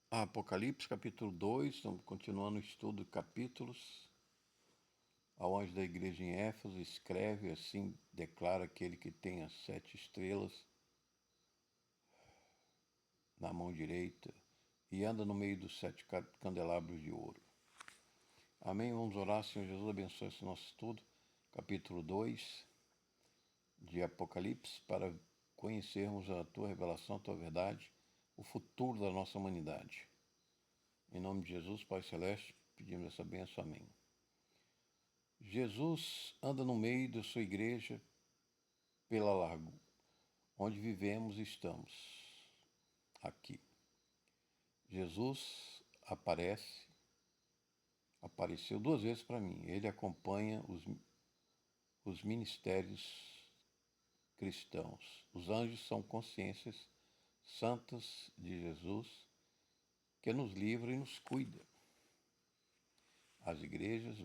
Apocalipse, capítulo 2, estamos continuando o estudo de capítulos. Ao anjo da igreja em Éfeso escreve, assim declara aquele que tem as 7 estrelas na mão direita e anda no meio dos 7 candelabros de ouro. Amém? Vamos orar. Senhor Jesus, abençoe esse nosso estudo, capítulo 2 de Apocalipse, para conhecermos a Tua revelação, a Tua verdade, o futuro da nossa humanidade. Em nome de Jesus, Pai Celeste, pedimos essa bênção. Amém. Jesus anda no meio da sua igreja pela largo, onde vivemos e estamos, aqui. Jesus apareceu 2 vezes para mim. Ele acompanha os ministérios cristãos. Os anjos são consciências santas de Jesus que nos livra e nos cuida. As igrejas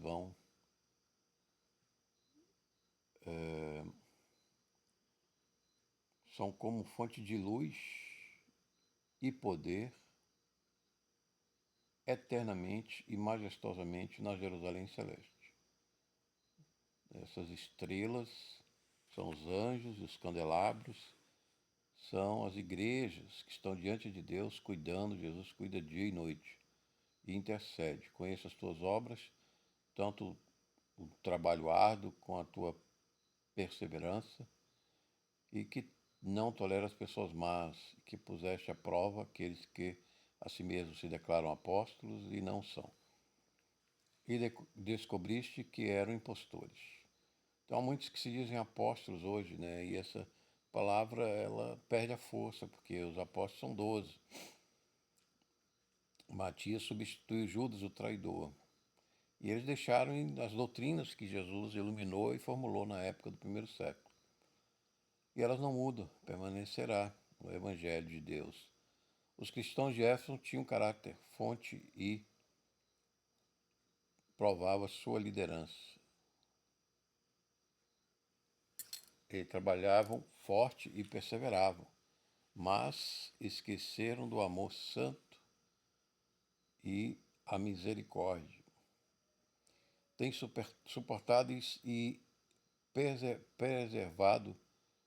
são como fonte de luz e poder eternamente e majestosamente na Jerusalém Celeste. Essas estrelas são os anjos e os candelabros, são as igrejas que estão diante de Deus cuidando. Jesus cuida dia e noite e intercede. Conheça as tuas obras, tanto o trabalho árduo com a tua perseverança, e que não tolera as pessoas más, que puseste à prova aqueles que a si mesmos se declaram apóstolos e não são. E descobriste que eram impostores. Então, há muitos que se dizem apóstolos hoje, né? E essa palavra, ela perde a força, porque os apóstolos são 12. Matias substitui Judas, o traidor. E eles deixaram as doutrinas que Jesus iluminou e formulou na época do primeiro século. E elas não mudam, permanecerá no Evangelho de Deus. Os cristãos de Éfeso tinham caráter, fonte e provava sua liderança. Eles trabalhavam forte e perseveravam, mas esqueceram do amor santo e a misericórdia. Tem suportado e preservado,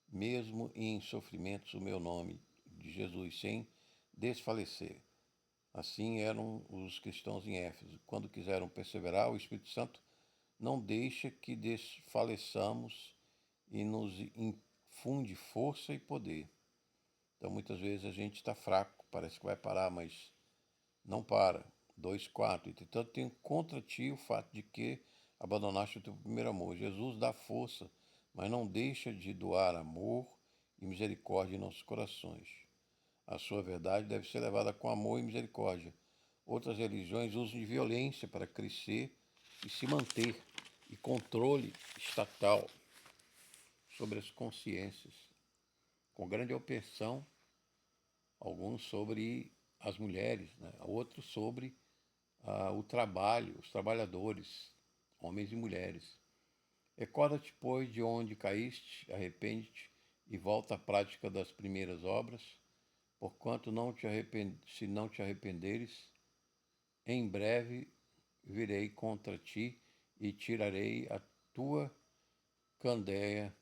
mesmo em sofrimentos, o meu nome de Jesus, sem desfalecer. Assim eram os cristãos em Éfeso. Quando quiseram perseverar, o Espírito Santo não deixa que desfaleçamos e nos infunde força e poder. Então, muitas vezes a gente está fraco, parece que vai parar, mas não para. 2:4. Entretanto, tenho contra ti o fato de que abandonaste o teu primeiro amor. Jesus dá força, mas não deixa de doar amor e misericórdia em nossos corações. A sua verdade deve ser levada com amor e misericórdia. Outras religiões usam de violência para crescer e se manter, e controle estatal sobre as consciências, com grande opressão, alguns sobre as mulheres, né? Outros sobre o trabalho, os trabalhadores, homens e mulheres. Recorda-te, pois, de onde caíste, arrepende-te e volta à prática das primeiras obras, porquanto se não te arrependeres, em breve virei contra ti e tirarei a tua candeia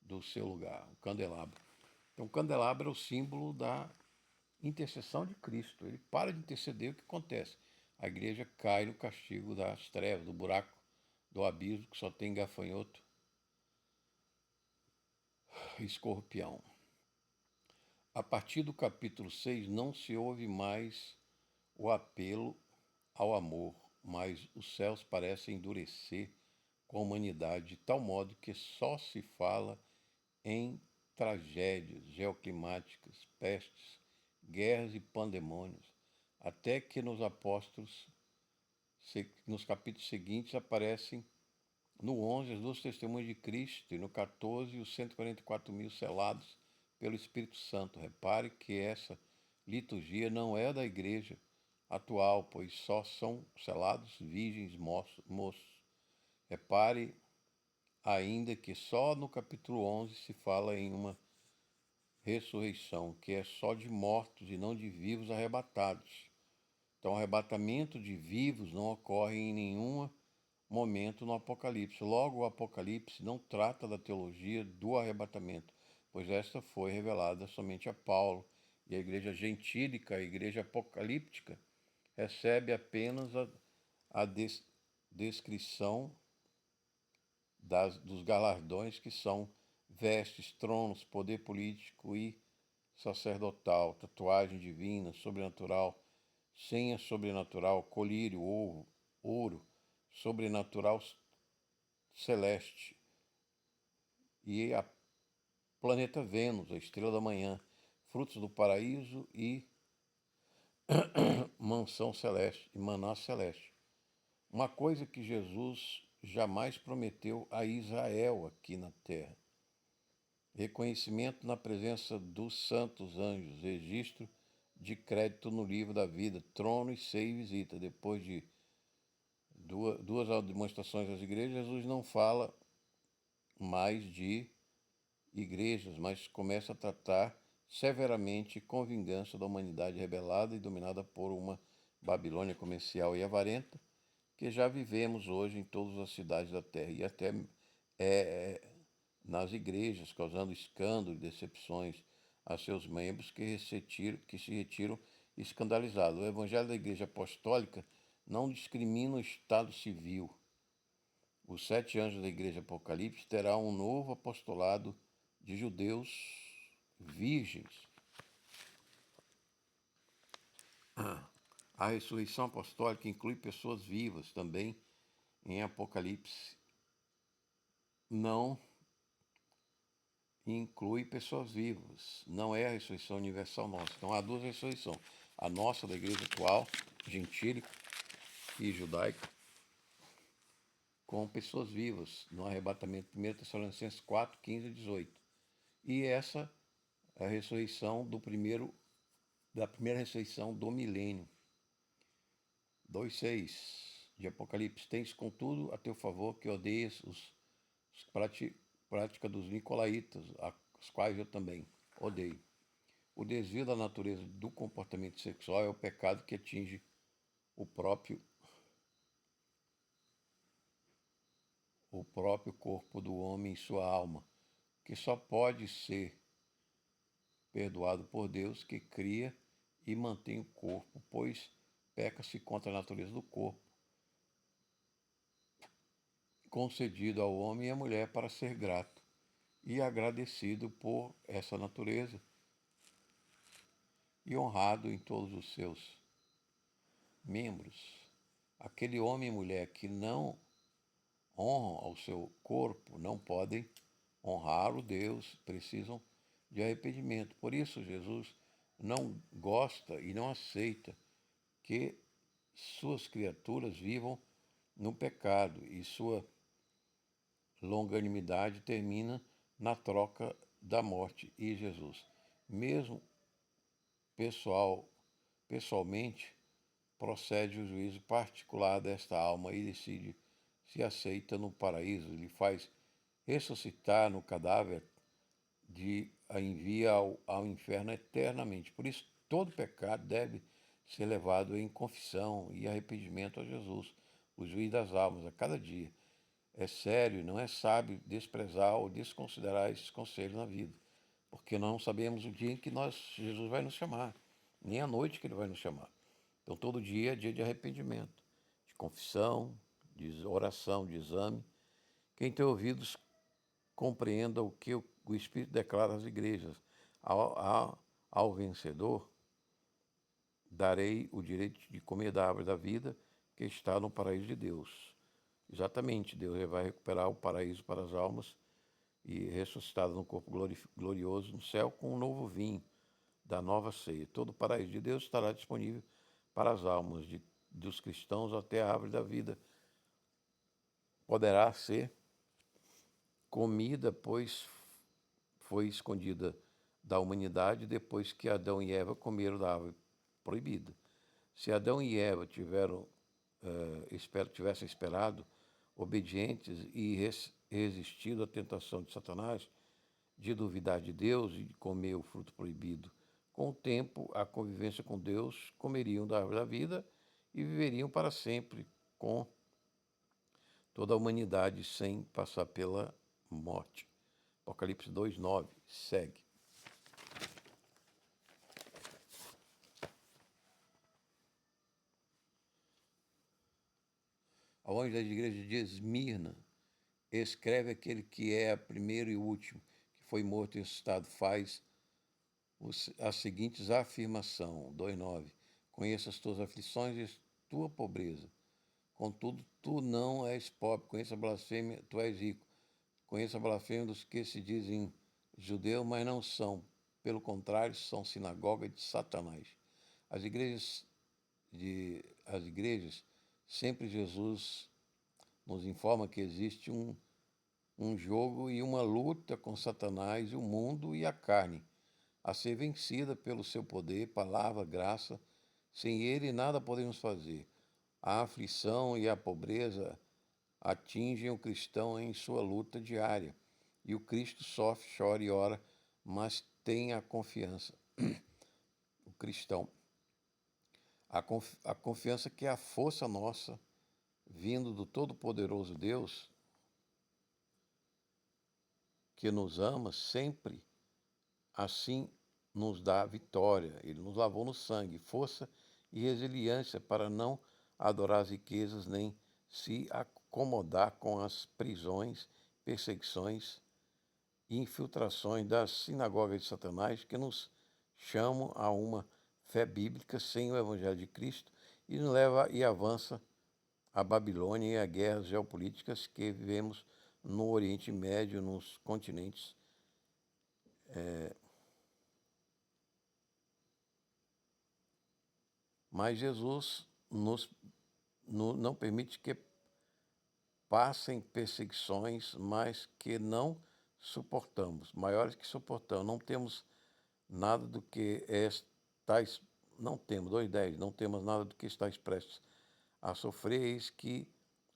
do seu lugar, o candelabro. Então, o candelabro é o símbolo da intercessão de Cristo. Ele para de interceder, o que acontece? A igreja cai no castigo das trevas, do buraco, do abismo que só tem gafanhoto e escorpião. A partir do capítulo 6 não se ouve mais o apelo ao amor, mas os céus parecem endurecer com a humanidade de tal modo que só se fala em tragédias geoclimáticas, pestes, guerras e pandemônios, até que nos capítulos seguintes aparecem no 11 as 2 testemunhas de Cristo e no 14 os 144 mil selados pelo Espírito Santo. Repare que essa liturgia não é da igreja atual, pois só são selados virgens moços. Repare ainda que só no capítulo 11 se fala em uma ressurreição, que é só de mortos e não de vivos arrebatados. Então, o arrebatamento de vivos não ocorre em nenhum momento no Apocalipse. Logo, o Apocalipse não trata da teologia do arrebatamento, pois esta foi revelada somente a Paulo, e a igreja gentílica, a igreja apocalíptica, recebe apenas a descrição dos galardões que são vestes, tronos, poder político e sacerdotal, tatuagem divina, sobrenatural, senha sobrenatural, colírio, ouro, sobrenatural celeste, e a planeta Vênus, a estrela da manhã, frutos do paraíso e mansão celeste e maná celeste. Uma coisa que Jesus jamais prometeu a Israel aqui na terra: reconhecimento na presença dos santos anjos, registro de crédito no livro da vida, trono e seio e visita. Depois de duas demonstrações às igrejas, Jesus não fala mais de igrejas, mas começa a tratar severamente com vingança da humanidade rebelada e dominada por uma Babilônia comercial e avarenta, que já vivemos hoje em todas as cidades da terra e até nas igrejas, causando escândalo e decepções a seus membros que se retiram escandalizados. O Evangelho da Igreja Apostólica não discrimina o estado civil. Os 7 anjos da Igreja Apocalipse terá um novo apostolado de judeus virgens. A ressurreição apostólica inclui pessoas vivas também em Apocalipse. Não inclui pessoas vivas. Não é a ressurreição universal nossa. Então há duas ressurreições. A nossa da igreja atual, gentílica e judaica, com pessoas vivas, no arrebatamento 1 Tessalonicenses 4, 15 e 18. E essa é a ressurreição da primeira ressurreição do milênio. 2,6 de Apocalipse. Tens, contudo, a teu favor que odeias os prática dos nicolaítas, os quais eu também odeio. O desvio da natureza do comportamento sexual é o pecado que atinge o próprio corpo do homem e sua alma, que só pode ser perdoado por Deus, que cria e mantém o corpo, pois peca-se contra a natureza do corpo, concedido ao homem e à mulher para ser grato e agradecido por essa natureza e honrado em todos os seus membros. Aquele homem e mulher que não honram ao seu corpo não podem honrar o Deus, precisam de arrependimento. Por isso, Jesus não gosta e não aceita que suas criaturas vivam no pecado, e sua longanimidade termina na troca da morte. E Jesus, mesmo pessoalmente, procede o juízo particular desta alma e decide se aceita no paraíso, lhe faz ressuscitar no cadáver, a envia ao inferno eternamente. Por isso, todo pecado deve ser levado em confissão e arrependimento a Jesus, o juiz das almas, a cada dia. É sério, não é sábio desprezar ou desconsiderar esses conselhos na vida, porque não sabemos o dia em que Jesus vai nos chamar, nem a noite que ele vai nos chamar. Então, todo dia é dia de arrependimento, de confissão, de oração, de exame. Quem tem ouvidos, compreenda o que o Espírito declara às igrejas. Ao vencedor, darei o direito de comer da árvore da vida que está no paraíso de Deus. Exatamente, Deus vai recuperar o paraíso para as almas e ressuscitado no corpo glorioso no céu com um novo vinho da nova ceia. Todo o paraíso de Deus estará disponível para as almas dos cristãos até a árvore da vida. Poderá ser comida, pois foi escondida da humanidade depois que Adão e Eva comeram da árvore proibida. Se Adão e Eva tivessem esperado, obedientes e resistido à tentação de Satanás, de duvidar de Deus e de comer o fruto proibido. Com o tempo, a convivência com Deus, comeriam da árvore da vida e viveriam para sempre com toda a humanidade sem passar pela morte. Apocalipse 2:9 segue. Ao anjo da igreja de Esmirna, escreve aquele que é o primeiro e o último, que foi morto e ressuscitado, faz as seguintes afirmações. 2:9. Conheça as tuas aflições e tua pobreza. Contudo, tu não és pobre. Conheça a blasfêmia, tu és rico. Conheça a blasfêmia dos que se dizem judeus, mas não são. Pelo contrário, são sinagoga de Satanás. As igrejas, sempre Jesus nos informa que existe um jogo e uma luta com Satanás, o mundo e a carne, a ser vencida pelo seu poder, palavra, graça. Sem ele, nada podemos fazer. A aflição e a pobreza atingem o cristão em sua luta diária. E o Cristo sofre, chora e ora, mas tem a confiança. O cristão, a confiança que é a força nossa, vindo do Todo-Poderoso Deus, que nos ama sempre, assim nos dá vitória. Ele nos lavou no sangue, força e resiliência para não adorar as riquezas nem se acomodar com as prisões, perseguições e infiltrações das sinagogas de Satanás que nos chamam a uma fé bíblica sem o Evangelho de Cristo e nos leva e avança a Babilônia e a guerras geopolíticas que vivemos no Oriente Médio, nos continentes mas Jesus não permite que passem perseguições, mas que não suportamos, maiores que suportamos. Não temos nada do que está, não temos, 2:10, não temos nada do que está expresso a sofrer, eis que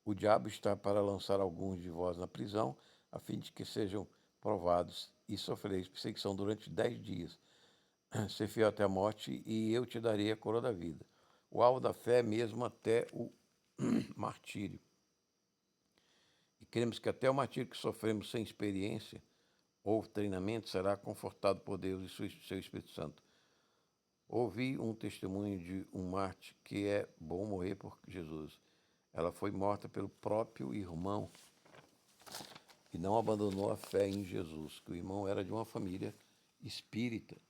o diabo está para lançar alguns de vós na prisão, a fim de que sejam provados e sofrereis perseguição durante 10 dias. Ser fiel até a morte, e eu te darei a coroa da vida. O alvo da fé é mesmo até o martírio. E cremos que até o martírio que sofremos sem experiência ou treinamento será confortado por Deus e seu Espírito Santo. Ouvi um testemunho de um mártir que é bom morrer por Jesus. Ela foi morta pelo próprio irmão e não abandonou a fé em Jesus, que o irmão era de uma família espírita.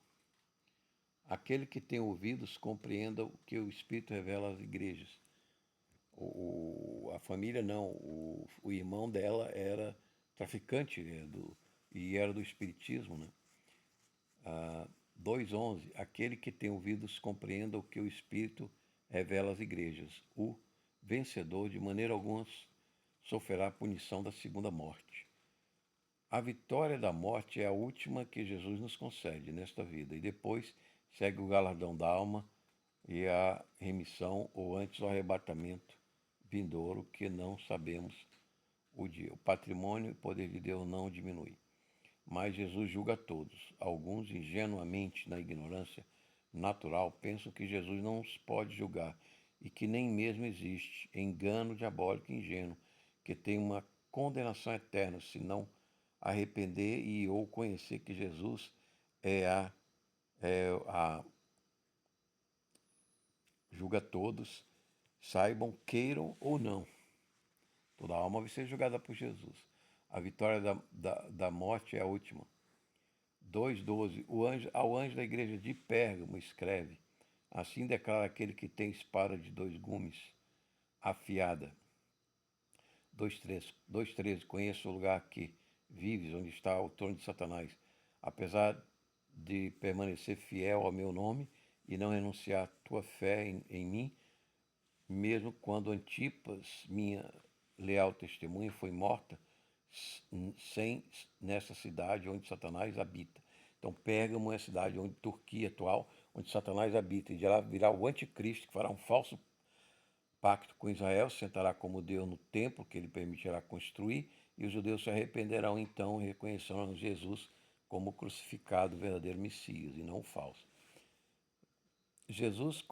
Aquele que tem ouvidos, compreenda o que o Espírito revela às igrejas. A família não, o irmão dela era traficante, né, e era do espiritismo, né? 2:11, aquele que tem ouvidos compreenda o que o Espírito revela às igrejas. O vencedor, de maneira alguma, sofrerá a punição da segunda morte. A vitória da morte é a última que Jesus nos concede nesta vida, e depois segue o galardão da alma e a remissão, ou antes o arrebatamento vindouro, que não sabemos o dia. O patrimônio e poder de Deus não diminui. Mas Jesus julga todos. Alguns, ingenuamente, na ignorância natural, pensam que Jesus não os pode julgar e que nem mesmo existe engano diabólico e ingênuo, que tem uma condenação eterna, se não arrepender e ou conhecer que Jesus julga todos, saibam, queiram ou não. Toda alma vai ser julgada por Jesus. A vitória da morte é a última. 2:12. Ao anjo da igreja de Pérgamo escreve: assim declara aquele que tem espada de 2 gumes, afiada. 2:13. Conheço o lugar que vives, onde está o trono de Satanás. Apesar de permanecer fiel ao meu nome e não renunciar à tua fé em mim, mesmo quando Antipas, minha leal testemunha, foi morta, nessa cidade onde Satanás habita. Então, Pérgamo é a cidade onde Turquia atual, onde Satanás habita. E de lá virá o anticristo, que fará um falso pacto com Israel, sentará como Deus no templo que ele permitirá construir, e os judeus se arrependerão então e reconhecerão Jesus como crucificado o verdadeiro Messias e não o falso. Jesus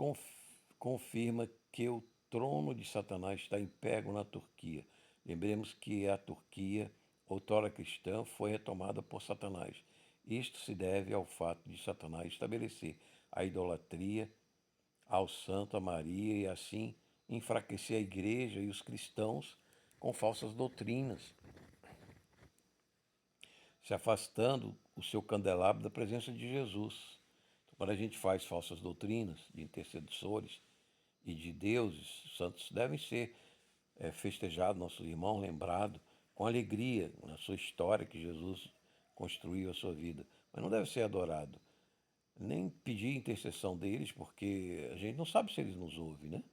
confirma que o trono de Satanás está em pego na Turquia. Lembremos que a Turquia, outrora cristã, foi retomada por Satanás. Isto se deve ao fato de Satanás estabelecer a idolatria ao santo, a Maria, e assim enfraquecer a igreja e os cristãos com falsas doutrinas, se afastando o seu candelabro da presença de Jesus. Então, quando a gente faz falsas doutrinas de intercessores e de deuses, os santos devem ser festejados, nosso irmão lembrado, com alegria na sua história que Jesus construiu a sua vida. Mas não deve ser adorado. Nem pedir intercessão deles, porque a gente não sabe se eles nos ouvem, né?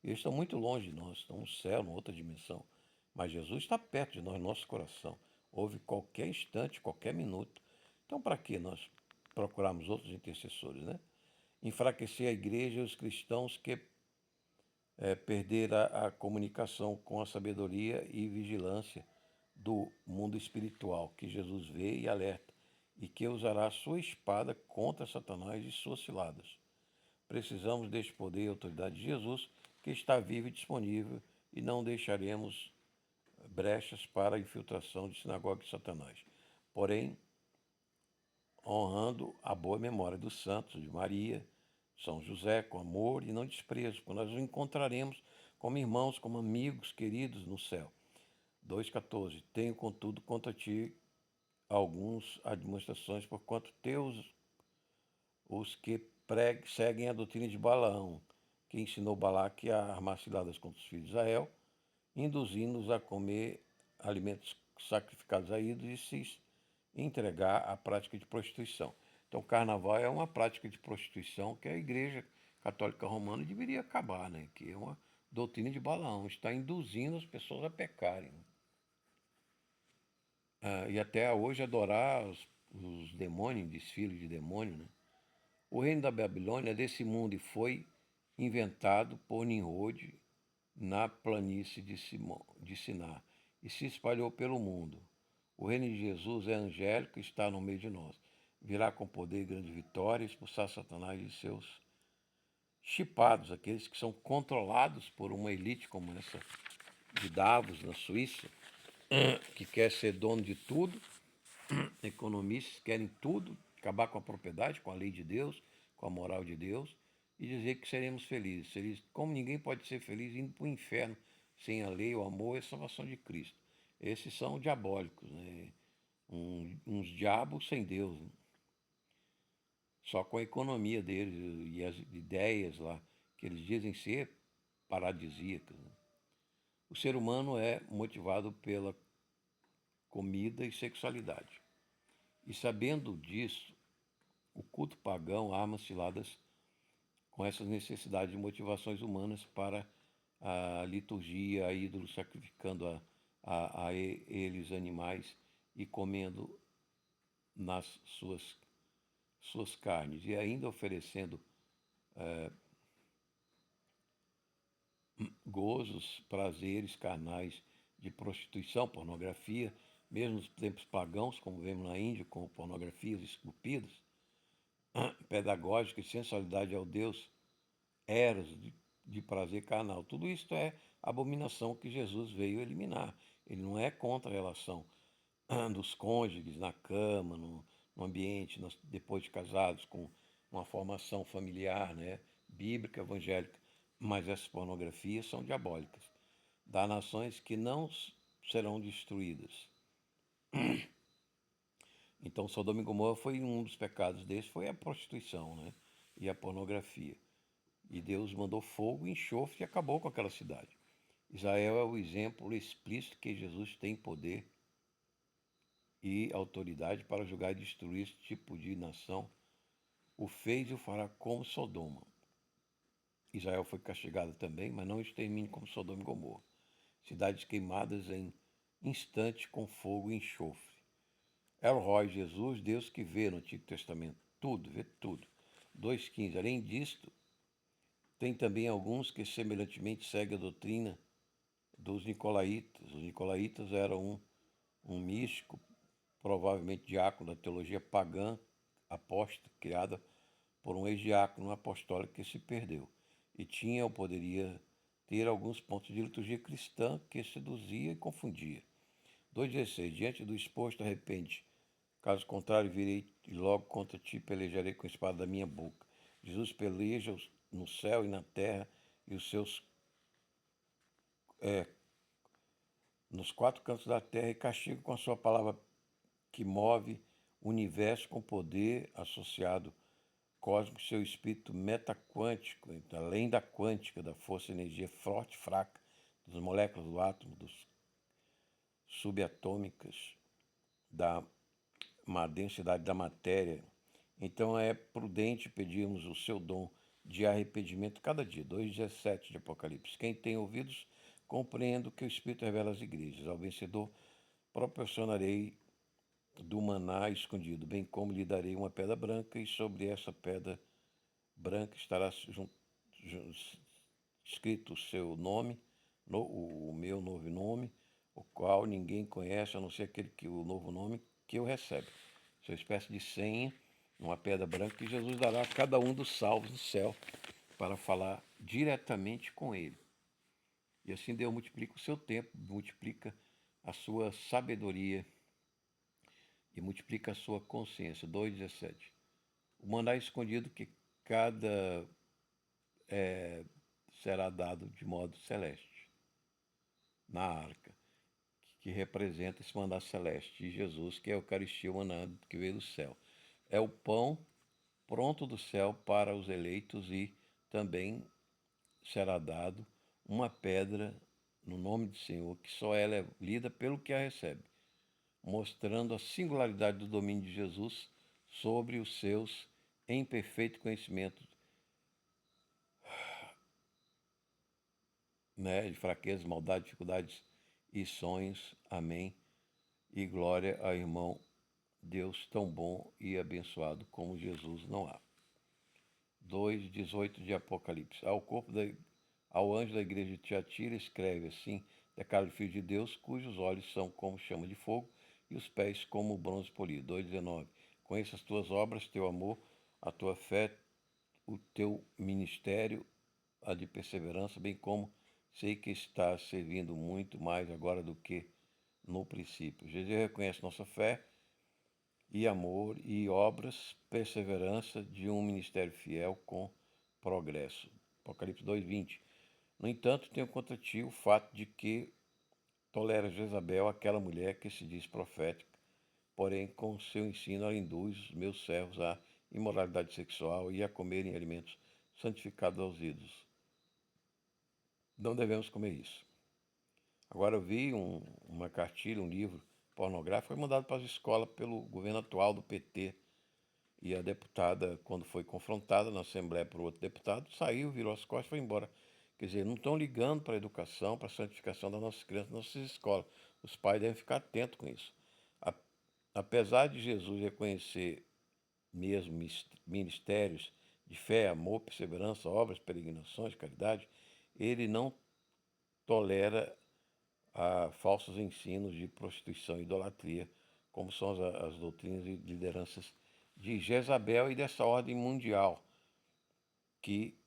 Eles estão muito longe de nós, estão no céu, em outra dimensão. Mas Jesus está perto de nós, no nosso coração. Ouve qualquer instante, qualquer minuto. Então, para que nós procurarmos outros intercessores, né? Enfraquecer a igreja e os cristãos que perderam a comunicação com a sabedoria e vigilância do mundo espiritual, que Jesus vê e alerta, e que usará a sua espada contra Satanás e suas ciladas. Precisamos deste poder e autoridade de Jesus, que está vivo e disponível, e não deixaremos brechas para a infiltração de sinagoga de Satanás. Porém, honrando a boa memória dos santos, de Maria, São José, com amor e não desprezo, porque nós os encontraremos como irmãos, como amigos queridos no céu. 2,14. Tenho, contudo, contra ti alguns admoestações, porquanto teus os que seguem a doutrina de Balaão, que ensinou Balaque a armar ciladas contra os filhos de Israel, induzindo-os a comer alimentos sacrificados a ídolos e se entregar à prática de prostituição. Então, o carnaval é uma prática de prostituição que a Igreja Católica Romana deveria acabar, né? Que é uma doutrina de Balaão, está induzindo as pessoas a pecarem. E até hoje adorar os demônios, desfiles de demônios, né? O reino da Babilônia é desse mundo e foi inventado por Nimrod na planície de Sinar e se espalhou pelo mundo. O reino de Jesus é angélico e está no meio de nós. Virá com poder e grande vitória expulsar Satanás e seus chipados, aqueles que são controlados por uma elite como essa de Davos, na Suíça, que quer ser dono de tudo. Economistas querem tudo, acabar com a propriedade, com a lei de Deus, com a moral de Deus, e dizer que seremos felizes. Como ninguém pode ser feliz indo para o inferno sem a lei, o amor e a salvação de Cristo. Esses são diabólicos, né? Uns diabos sem Deus, né? Só com a economia deles e as ideias lá, que eles dizem ser paradisíacas, né? O ser humano é motivado pela comida e sexualidade. E sabendo disso, o culto pagão arma ciladas com essas necessidades e motivações humanas para a liturgia, a ídolos, sacrificando a eles animais e comendo nas suas carnes, e ainda oferecendo gozos, prazeres carnais de prostituição, pornografia, mesmo nos tempos pagãos, como vemos na Índia, com pornografias esculpidas, pedagógica e sensualidade ao Deus, eros de prazer carnal. Tudo isso é abominação que Jesus veio eliminar. Ele não é contra a relação dos cônjuges na cama, no ambiente, depois de casados, com uma formação familiar, né, bíblica, evangélica. Mas essas pornografias são diabólicas. Dá nações que não serão destruídas. Então, Sodoma e Gomorra foi um dos pecados desses, foi a prostituição, né, e a pornografia. E Deus mandou fogo e enxofre e acabou com aquela cidade. Israel é o exemplo explícito que Jesus tem poder e autoridade para julgar e destruir esse tipo de nação. O fez e o fará como Sodoma. Israel foi castigado também, mas não extermine como Sodoma e Gomorra. Cidades queimadas em instante com fogo e enxofre. El Roi, Jesus, Deus que vê no Antigo Testamento tudo, vê tudo. 2,15. Além disto, tem também alguns que semelhantemente seguem a doutrina dos Nicolaítas. Os Nicolaítas eram um místico provavelmente diácono da teologia pagã apóstata, criada por um ex-diácono apostólico que se perdeu, e tinha ou poderia ter alguns pontos de liturgia cristã que seduzia e confundia. 2,16. Diante do exposto, arrepende. Caso contrário, virei e logo contra ti pelejarei com a espada da minha boca. Jesus peleja no céu e na terra e os seus nos quatro cantos da terra e castiga com a sua palavra que move o universo com poder associado cósmico, seu espírito metaquântico, então, além da quântica, da força e energia forte e fraca, das moléculas do átomo, dos subatômicas, da densidade da matéria. Então é prudente pedirmos o seu dom de arrependimento cada dia. 2,17 de Apocalipse. Quem tem ouvidos, compreenda o que o Espírito revela às igrejas. Ao vencedor proporcionarei do maná escondido, bem como lhe darei uma pedra branca, e sobre essa pedra branca estará escrito o seu nome, o meu novo nome, o qual ninguém conhece, a não ser aquele que o novo nome que eu recebe. Essa espécie de senha, uma pedra branca que Jesus dará a cada um dos salvos do céu para falar diretamente com ele. E assim Deus multiplica o seu tempo, multiplica a sua sabedoria e multiplica a sua consciência. 2,17. O maná escondido que cada será dado de modo celeste na arca, que representa esse maná celeste de Jesus, que é a Eucaristia, o maná que veio do céu. É o pão pronto do céu para os eleitos e também será dado uma pedra no nome do Senhor, que só ela é lida pelo que a recebe, mostrando a singularidade do domínio de Jesus sobre os seus em perfeito conhecimento, de fraquezas, maldade, dificuldades e sonhos. Amém. E glória ao irmão Deus tão bom e abençoado como Jesus não há. 2,18 de Apocalipse. Ao anjo da igreja de Tiatira escreve assim: declara o Filho de Deus, cujos olhos são como chama de fogo e os pés como bronze polido. 2,19. Conheço as tuas obras, teu amor, a tua fé, o teu ministério, a de perseverança, bem como sei que estás servindo muito mais agora do que no princípio. Jesus reconhece nossa fé e amor e obras, perseverança de um ministério fiel com progresso. Apocalipse 2,20. No entanto, tenho contra ti o fato de que tolera Jezabel, aquela mulher que se diz profética, porém com seu ensino ela induz os meus servos à imoralidade sexual e a comerem alimentos santificados aos ídolos. Não devemos comer isso. Agora eu vi uma cartilha, um livro pornográfico, foi mandado para as escolas pelo governo atual do PT. E a deputada, quando foi confrontada na Assembleia por outro deputado, saiu, virou as costas e foi embora. Quer dizer, não estão ligando para a educação, para a santificação das nossas crianças, das nossas escolas. Os pais devem ficar atentos com isso. Apesar de Jesus reconhecer mesmo ministérios de fé, amor, perseverança, obras, peregrinações, caridade, ele não tolera falsos ensinos de prostituição e idolatria, como são as doutrinas e lideranças de Jezabel e dessa ordem mundial que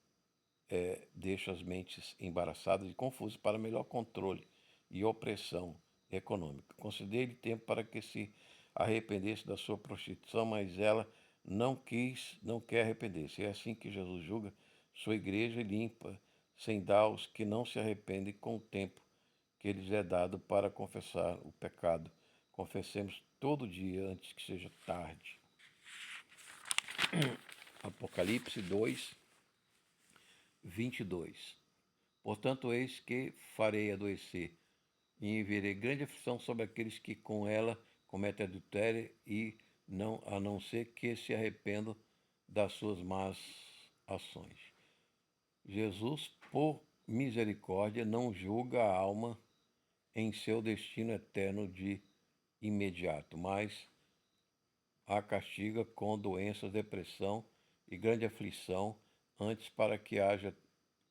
deixa as mentes embaraçadas e confusas para melhor controle e opressão econômica. Concedei-lhe tempo para que se arrependesse da sua prostituição, mas ela não quer arrepender-se. É assim que Jesus julga sua igreja e limpa, sem dar aos que não se arrependem com o tempo que lhes é dado para confessar o pecado. Confessemos todo dia antes que seja tarde. Apocalipse 2, 22. Portanto, eis que farei adoecer e enviarei grande aflição sobre aqueles que com ela cometem adultério e a não ser que se arrependam das suas más ações. Jesus, por misericórdia, não julga a alma em seu destino eterno de imediato, mas a castiga com doenças, depressão e grande aflição, antes para que haja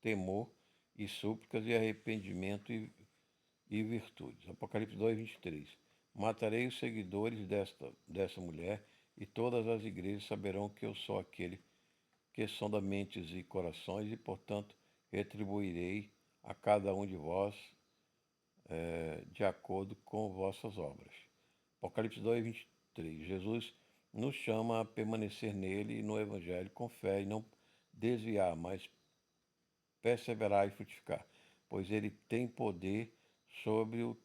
temor e súplicas e arrependimento e virtudes. Apocalipse 2, 23. Matarei os seguidores dessa mulher, e todas as igrejas saberão que eu sou aquele que sonda mentes e corações, e, portanto, retribuirei a cada um de vós de acordo com vossas obras. Apocalipse 2, 23. Jesus nos chama a permanecer nele e no Evangelho com fé e não desviar, mas perseverar e frutificar, pois ele tem poder sobre o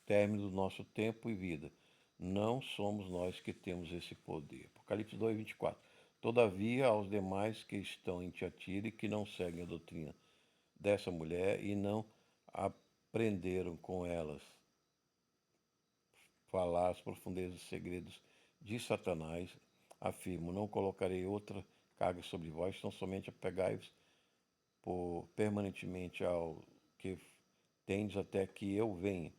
término do nosso tempo e vida. Não somos nós que temos esse poder. Apocalipse 2, 24. Todavia, aos demais que estão em Tiatira e que não seguem a doutrina dessa mulher e não aprenderam com elas falar as profundezas e segredos de Satanás, afirmo: não colocarei outra carga sobre vós, tão somente apegai-vos permanentemente ao que tendes até que eu venha.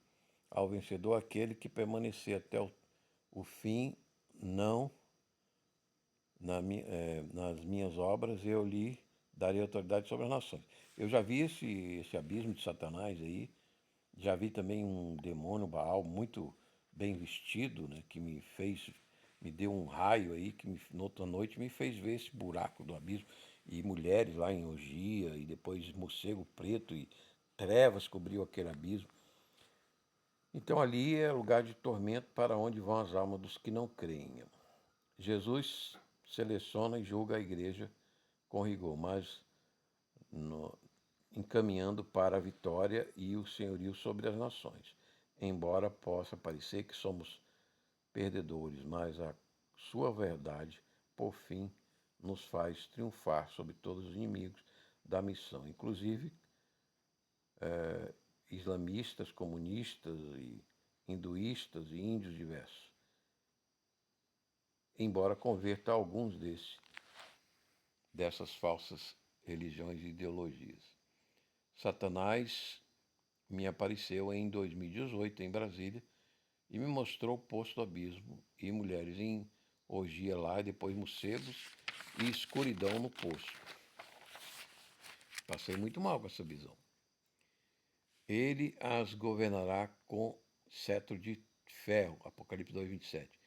Ao vencedor, aquele que permanecer até o fim, não nas minhas obras, eu lhe darei autoridade sobre as nações. Eu já vi esse abismo de Satanás aí, já vi também um demônio Baal muito bem vestido, né, que me deu um raio aí, que noutra noite me fez ver esse buraco do abismo. E mulheres lá em orgia, e depois morcego preto e trevas cobriu aquele abismo. Então ali é lugar de tormento para onde vão as almas dos que não creem. Jesus seleciona e julga a igreja com rigor, mas no, encaminhando para a vitória e o senhorio sobre as nações. Embora possa parecer que somos perdedores, mas a sua verdade, por fim, nos faz triunfar sobre todos os inimigos da missão, inclusive islamistas, comunistas, e hinduístas e índios diversos. Embora converta alguns dessas falsas religiões e ideologias. Satanás me apareceu em 2018 em Brasília e me mostrou o poço do abismo e mulheres em orgia lá, e depois morcegos e escuridão no poço. Passei muito mal com essa visão. Ele as governará com cetro de ferro, Apocalipse 2, 27,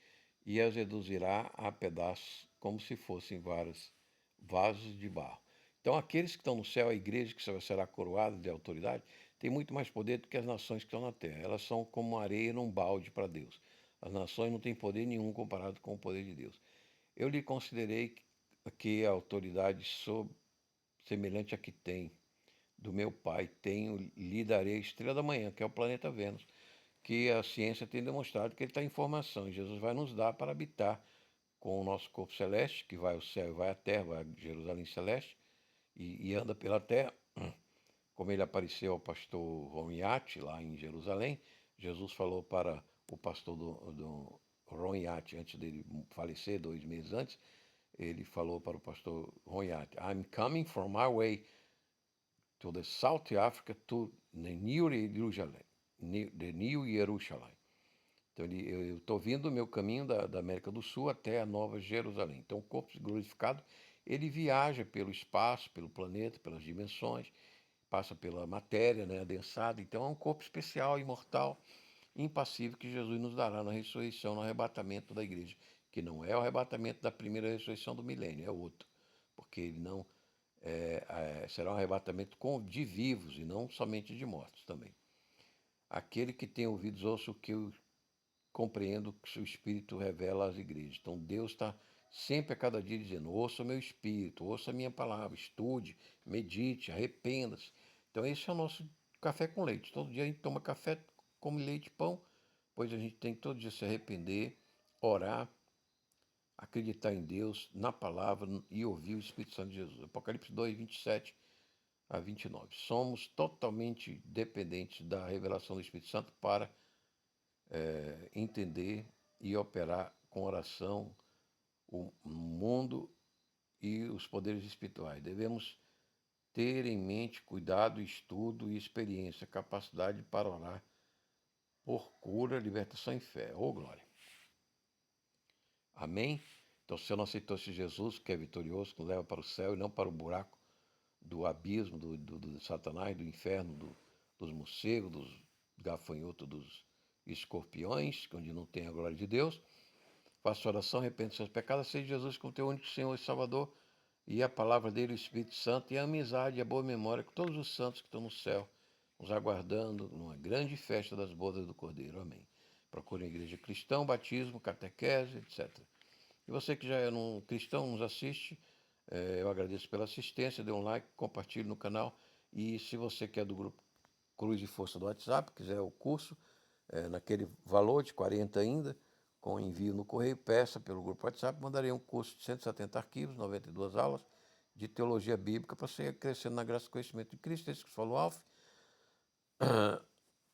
e as reduzirá a pedaços como se fossem vários vasos de barro. Então, aqueles que estão no céu, a igreja que será coroada de autoridade, tem muito mais poder do que as nações que estão na terra. Elas são como areia num balde para Deus. As nações não têm poder nenhum comparado com o poder de Deus. Eu lhe considerei que a autoridade semelhante à que tem do meu Pai, lhe darei a estrela da manhã, que é o planeta Vênus, que a ciência tem demonstrado que ele está em formação. E Jesus vai nos dar para habitar com o nosso corpo celeste, que vai ao céu e vai à terra, vai a Jerusalém celeste, e anda pela terra, como ele apareceu ao pastor Roniati, lá em Jerusalém. Jesus falou para o pastor do Roniati, antes dele falecer, 2 meses antes, ele falou para o pastor Roniati: I'm coming from my way to the South Africa to the New Jerusalem. The New Jerusalem. Então eu estou vindo o meu caminho da América do Sul até a Nova Jerusalém. Então o corpo glorificado, ele viaja pelo espaço, pelo planeta, pelas dimensões, passa pela matéria, né, adensada. Então é um corpo especial, imortal, impassível, que Jesus nos dará na ressurreição, no arrebatamento da igreja, que não é o arrebatamento da primeira ressurreição do milênio, é outro, porque ele não será um arrebatamento de vivos e não somente de mortos também. Aquele que tem ouvidos, ouça o que eu compreendo que o Espírito revela às igrejas. Então Deus está sempre a cada dia dizendo: ouça o meu Espírito, ouça a minha palavra, estude, medite, arrependa-se. Então esse é o nosso café com leite. Todo dia a gente toma café, come leite e pão, pois a gente tem que todo dia se arrepender, orar, acreditar em Deus, na palavra e ouvir o Espírito Santo de Jesus. Apocalipse 2, 27 a 29. Somos totalmente dependentes da revelação do Espírito Santo para entender e operar com oração o mundo e os poderes espirituais. Devemos ter em mente cuidado, estudo e experiência, capacidade para orar por cura, libertação e fé. Oh, glória! Amém? Então, se eu não aceitou esse Jesus, que é vitorioso, que nos leva para o céu e não para o buraco do abismo, do Satanás, do inferno, dos morcegos, dos gafanhotos, dos escorpiões, onde não tem a glória de Deus. Faça oração, arrependa dos seus pecados, aceite Jesus como teu único Senhor e Salvador, e a palavra dele, o Espírito Santo, e a amizade e a boa memória com todos os santos que estão no céu, nos aguardando numa grande festa das bodas do Cordeiro. Amém. Procure a igreja cristã, batismo, catequese, etc. E você que já é um cristão, nos assiste, eu agradeço pela assistência, dê um like, compartilhe no canal. E se você quer do grupo Cruz e Força do WhatsApp, quiser o curso, naquele valor de 40 ainda, com envio no correio, peça pelo grupo WhatsApp, mandarei um curso de 170 arquivos, 92 aulas de teologia bíblica para você crescendo na graça e conhecimento de Cristo. Esse que falou, Alf,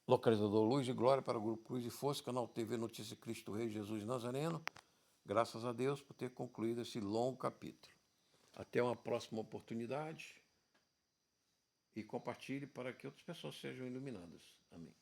localizador Luz e Glória para o grupo Cruz e Força, canal TV Notícia Cristo Rei Jesus Nazareno. Graças a Deus por ter concluído esse longo capítulo. Até uma próxima oportunidade e compartilhe para que outras pessoas sejam iluminadas. Amém.